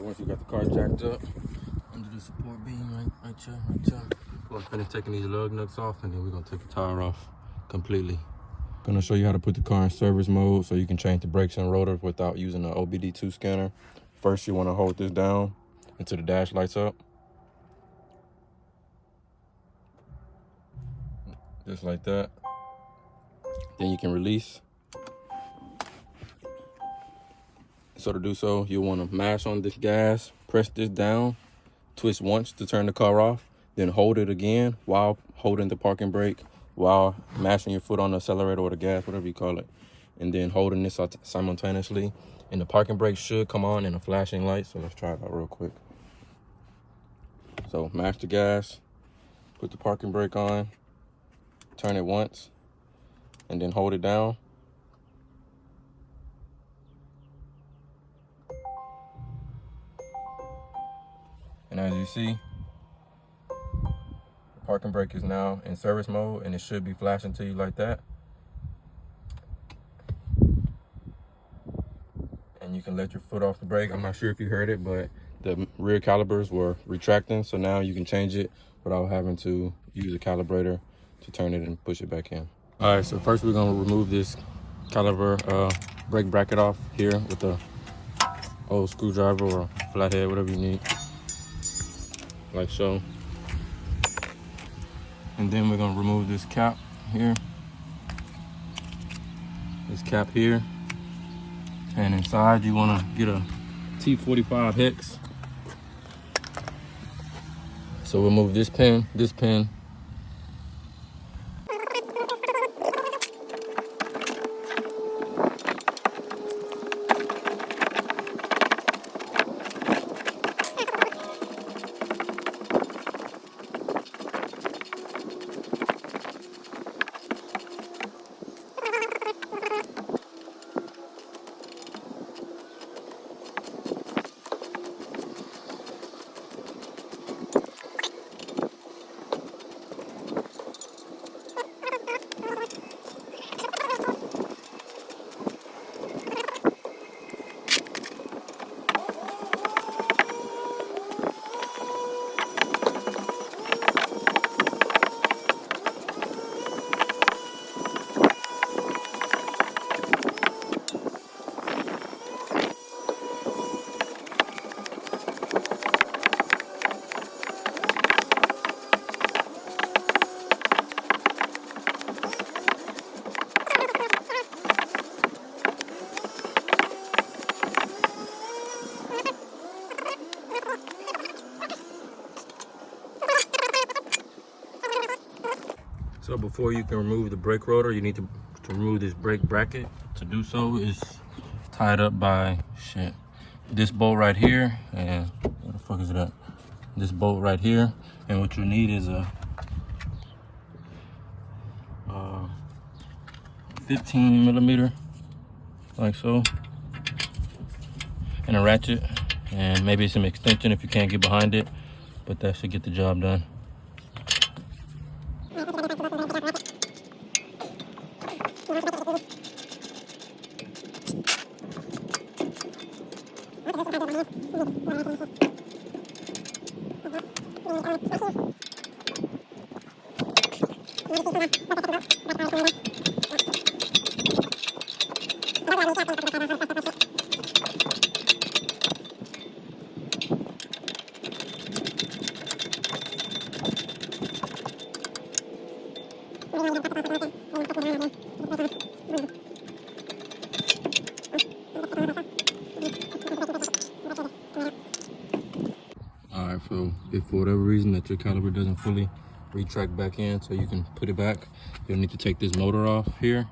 once you got the car jacked up under the support beam, right here. We're gonna finish taking these lug nuts off, and then we're gonna take the tire off completely. I'm gonna show you how to put the car in service mode so you can change the brakes and rotors without using the OBD2 scanner. First, you wanna hold this down until the dash lights up. Just like that. Then you can release. So to do so, you'll want to mash on this gas, press this down, twist once to turn the car off, then hold it again while holding the parking brake, while mashing your foot on the accelerator or the gas, whatever you call it, and then holding this simultaneously. And the parking brake should come on in a flashing light, so let's try it out real quick. So mash the gas, put the parking brake on, turn it once, and then hold it down. And as you see, the parking brake is now in service mode, and it should be flashing to you like that. And you can let your foot off the brake. I'm not sure if you heard it, but the rear calipers were retracting, so now you can change it without having to use a calibrator to turn it and push it back in. All right, so first we're gonna remove this caliper brake bracket off here with a old screwdriver or flathead, whatever you need, like so. And then we're gonna remove this cap here, this cap here, and inside you wanna get a T45 hex. So we'll move this pin, So before you can remove the brake rotor, you need to remove this brake bracket. To do so is tied up by this bolt right here, and where the fuck is it at? This bolt right here. And what you need is a 15 millimeter, like so, and a ratchet, and maybe some extension if you can't get behind it, but that should get the job done. Alright, so if for whatever reason that your caliper doesn't fully retract back in so you can put it back, you'll need to take this motor off here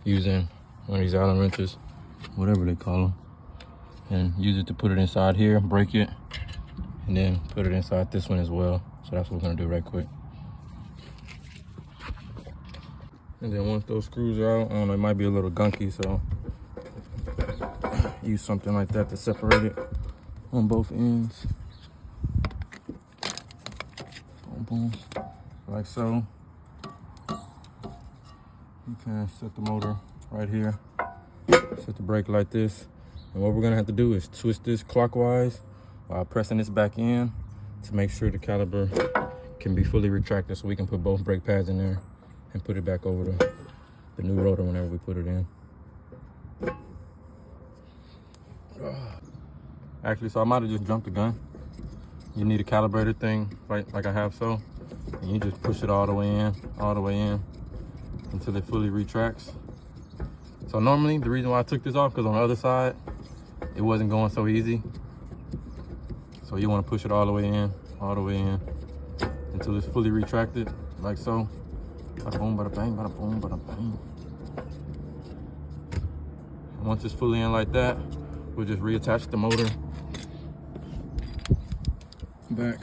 using one of these Allen wrenches, whatever they call them, and use it to put it inside here, break it, and then put it inside this one as well. So that's what we're gonna do right quick. And then once those screws are out, I don't know, it might be a little gunky, so use something like that to separate it on both ends. Boom, boom, like so. You can set the motor right here, set the brake like this. And what we're gonna have to do is twist this clockwise while pressing this back in to make sure the caliper can be fully retracted so we can put both brake pads in there and put it back over the new rotor whenever we put it in. Actually, so I might have just jumped the gun. You need a calibrator thing, like I have so, and you just push it all the way in until it fully retracts. So normally, the reason why I took this off, because on the other side, it wasn't going so easy. So you want to push it all the way in, until it's fully retracted, like so. Bada boom, bada bang, bada boom, bada bang. And once it's fully in like that, we'll just reattach the motor back.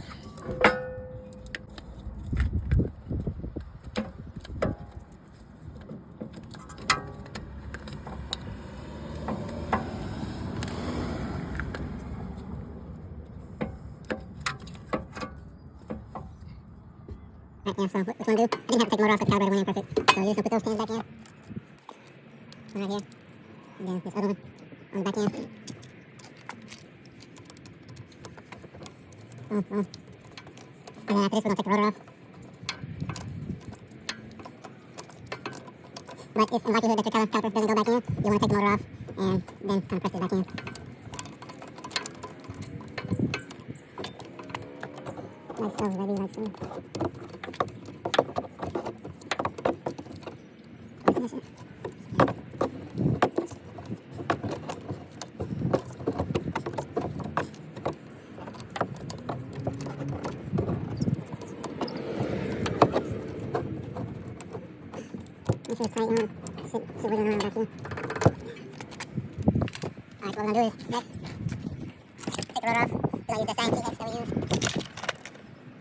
Right, yeah, so what you want to do, I didn't have to take the motor off because the calibrator went in perfect. So you're just going to put those pins back in. One right here. And then this other one on the back end. Boom, boom. And then after this, we're going to take the rotor off. But if in likelihood that your caliper doesn't go back in, you want to take the motor off and then kind of press it back in. Like so, baby, like so. Make sure it's tight, you want to sit wiggling around back here. Alright, so what we're going to do is next, take the rotor off. We're going to use the same TX that we use.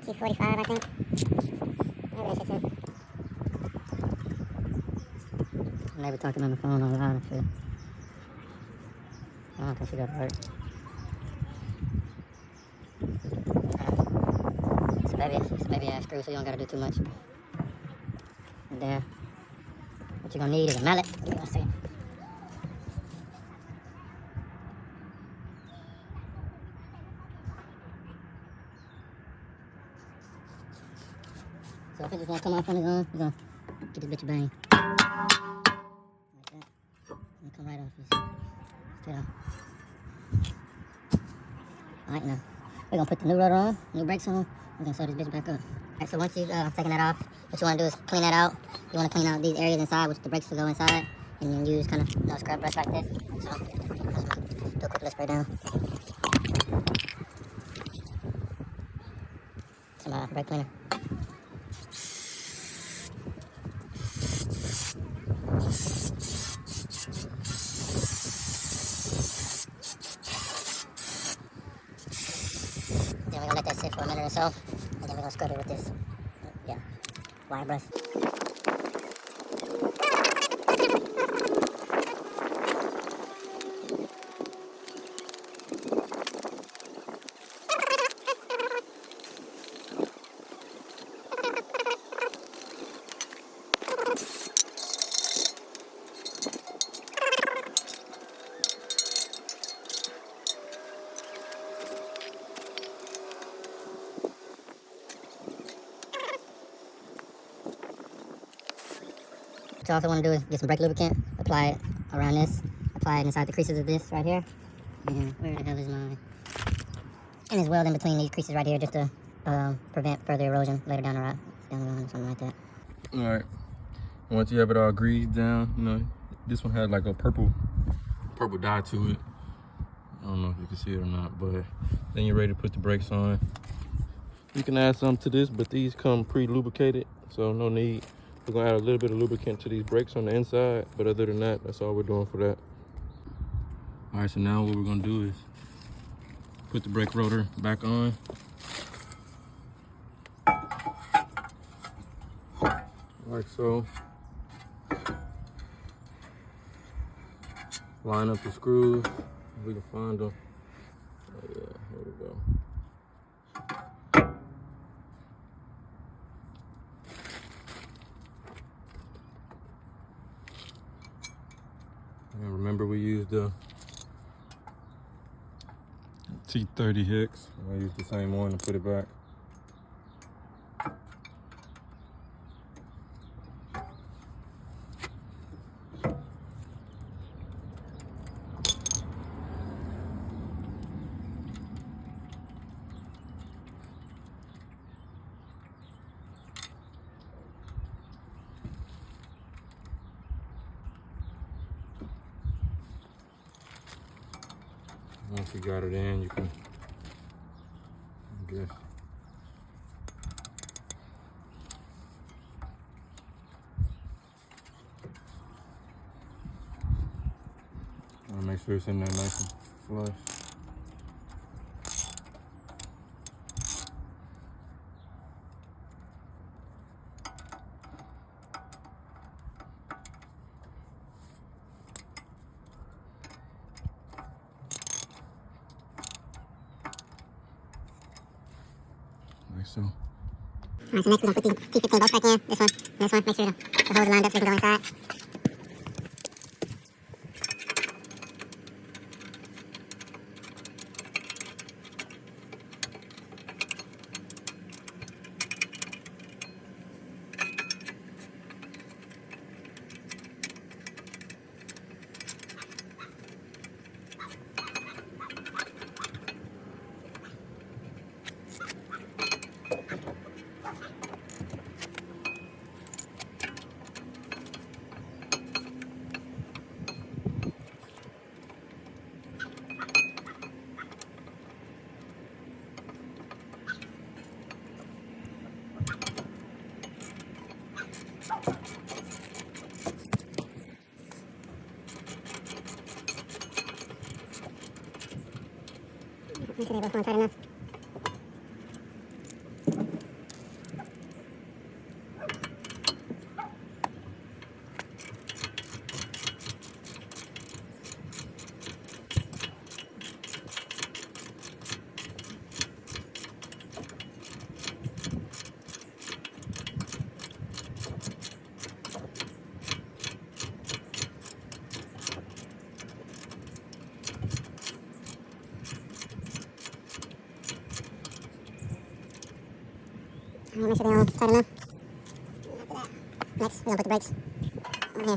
T45, I think. Maybe that shit too. They were talking on the phone all loud and shit. I don't think she got it right. So maybe a screw so you don't gotta do too much. And there. What you're gonna need is a mallet. Give me 1 second. So if it just wanna come off on its own, you're gonna get this bitch a bang. And come right off, just straight off. Alright, now we're gonna put the new rotor on, new brakes on. We're gonna sew this bitch back up. Alright, so once you've taken that off, what you wanna do is clean that out. You wanna clean out these areas inside, which the brakes will go inside, and then use kind of scrub brush like this. So, do a quick little spray down. Some brake cleaner. Then we're gonna let that sit for a minute or so, and then we're gonna scrub it with this, wire brush. What you also want to do is get some brake lubricant, apply it around this, apply it inside the creases of this right here. And where the hell is mine? And it's weld in between these creases right here just to prevent further erosion later down the line or something like that. Alright, once you have it all greased down, you know, this one had like a purple dye to it. I don't know if you can see it or not, but then you're ready to put the brakes on. You can add some to this, but these come pre-lubricated, so no need. We're gonna add a little bit of lubricant to these brakes on the inside, but other than that, that's all we're doing for that. All right, so now what we're gonna do is put the brake rotor back on. Like so. Line up the screws, if we can find them. Oh yeah, here we go. And remember, we used the T30 Hicks. I use the same one to put it back. Once you got it in, you can, I guess, I'll make sure it's in there nice and flush. Like so. Alright, so next we're gonna put these T15 bolts back in. This one, make sure the holes are lined up so they can go inside. Make sure they both go inside enough. Make sure they're all tight enough. Next, we're gonna put the brakes on here.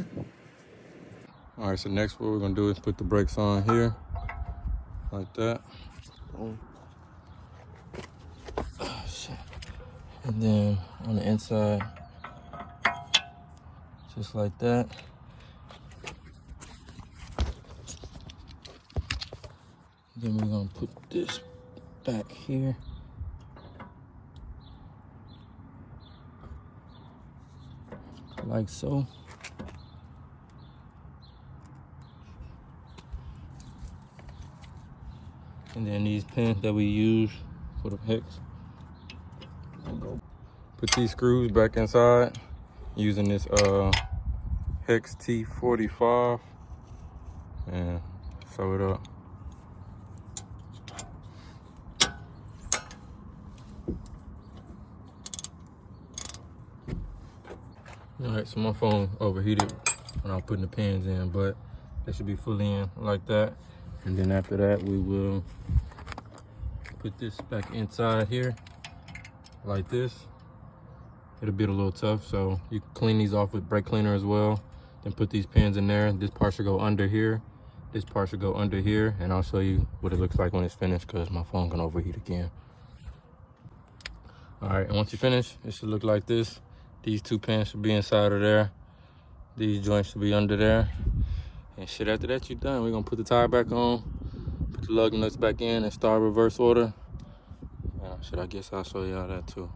All right, so next what we're gonna do is put the brakes on here, like that. Boom. Oh, shit. And then on the inside, just like that. Then we're gonna put this back here. Like so. And then these pins that we use for the hex. Put these screws back inside using this hex T45 and sew it up. Alright, so my phone overheated when I was putting the pins in, but they should be fully in like that. And then after that, we will put this back inside here like this. It'll be a little tough, so you can clean these off with brake cleaner as well. Then put these pins in there. This part should go under here. This part should go under here, and I'll show you what it looks like when it's finished because my phone can overheat again. Alright, and once you finish, it should look like this. These two pins should be inside of there. These joints should be under there. And shit, after that, you're done. We're gonna put the tire back on, put the lug nuts back in, and start reverse order. Shit, I guess I'll show y'all that too.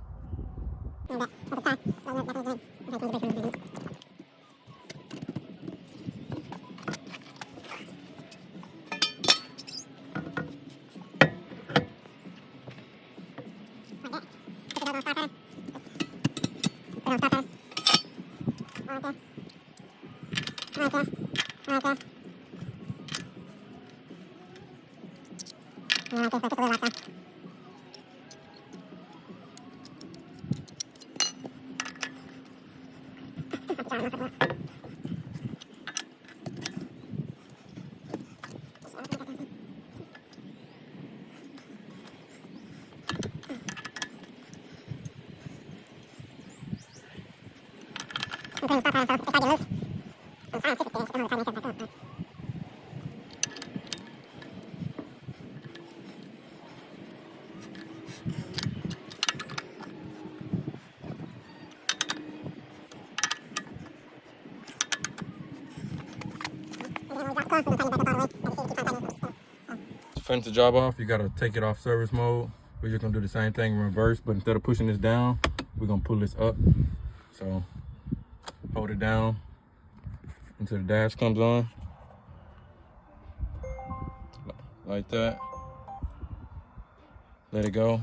To finish the job off, you gotta take it off service mode. We're just gonna do the same thing in reverse, but instead of pushing this down, we're gonna pull this up. So hold it down until the dash comes on, like that. Let it go.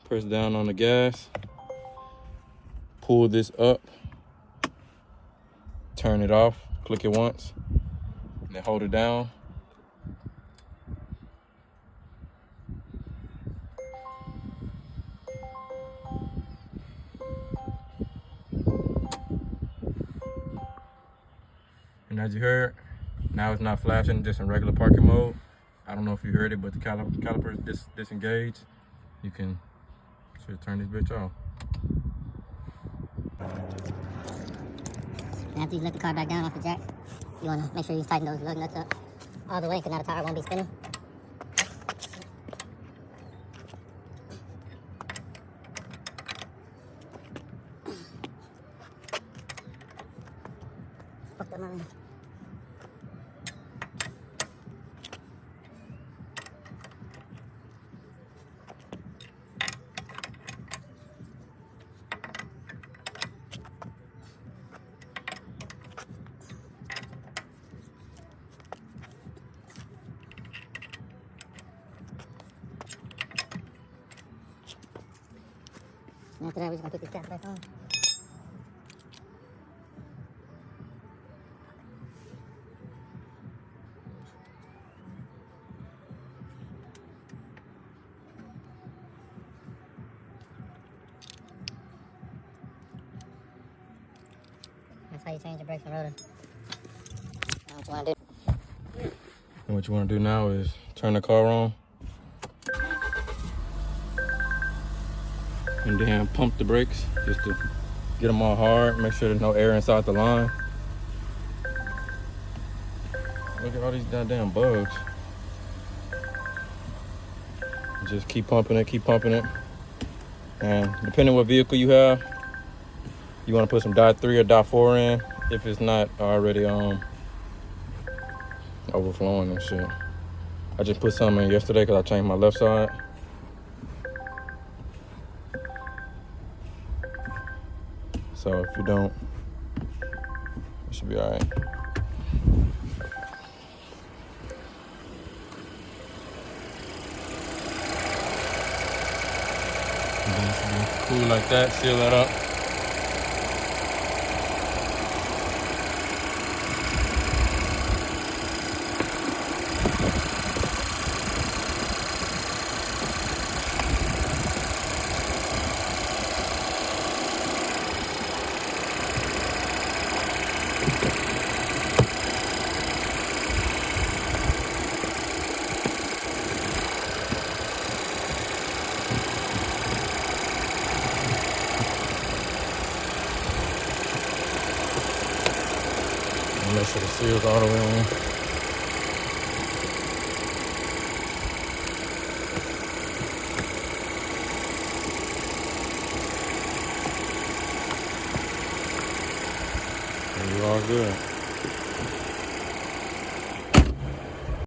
Press down on the gas. Pull this up. Turn it off. Click it once, and then hold it down. And as you heard, now it's not flashing, just in regular parking mode. I don't know if you heard it, but the caliper is disengaged. You can should turn this bitch off. And after you lift the car back down off the jack, you want to make sure you tighten those lug nuts up all the way, because now the tire won't be spinning. Fuck that man. And after that, we're just gonna put this cap back on. That's how you change the brakes and rotor. Now what you wanna do? And what you want to do now is turn the car on, and then pump the brakes just to get them all hard. Make sure there's no air inside the line. Look at all these goddamn bugs. Just keep pumping it, keep pumping it. And depending on what vehicle you have, you want to put some dot 3 or dot 4 in if it's not already overflowing and shit. I just put some in yesterday because I changed my left side. So if you don't, it should be all right. And then it should be cool like that, seal that up. Make sure the seal's all the way on. And you're all good.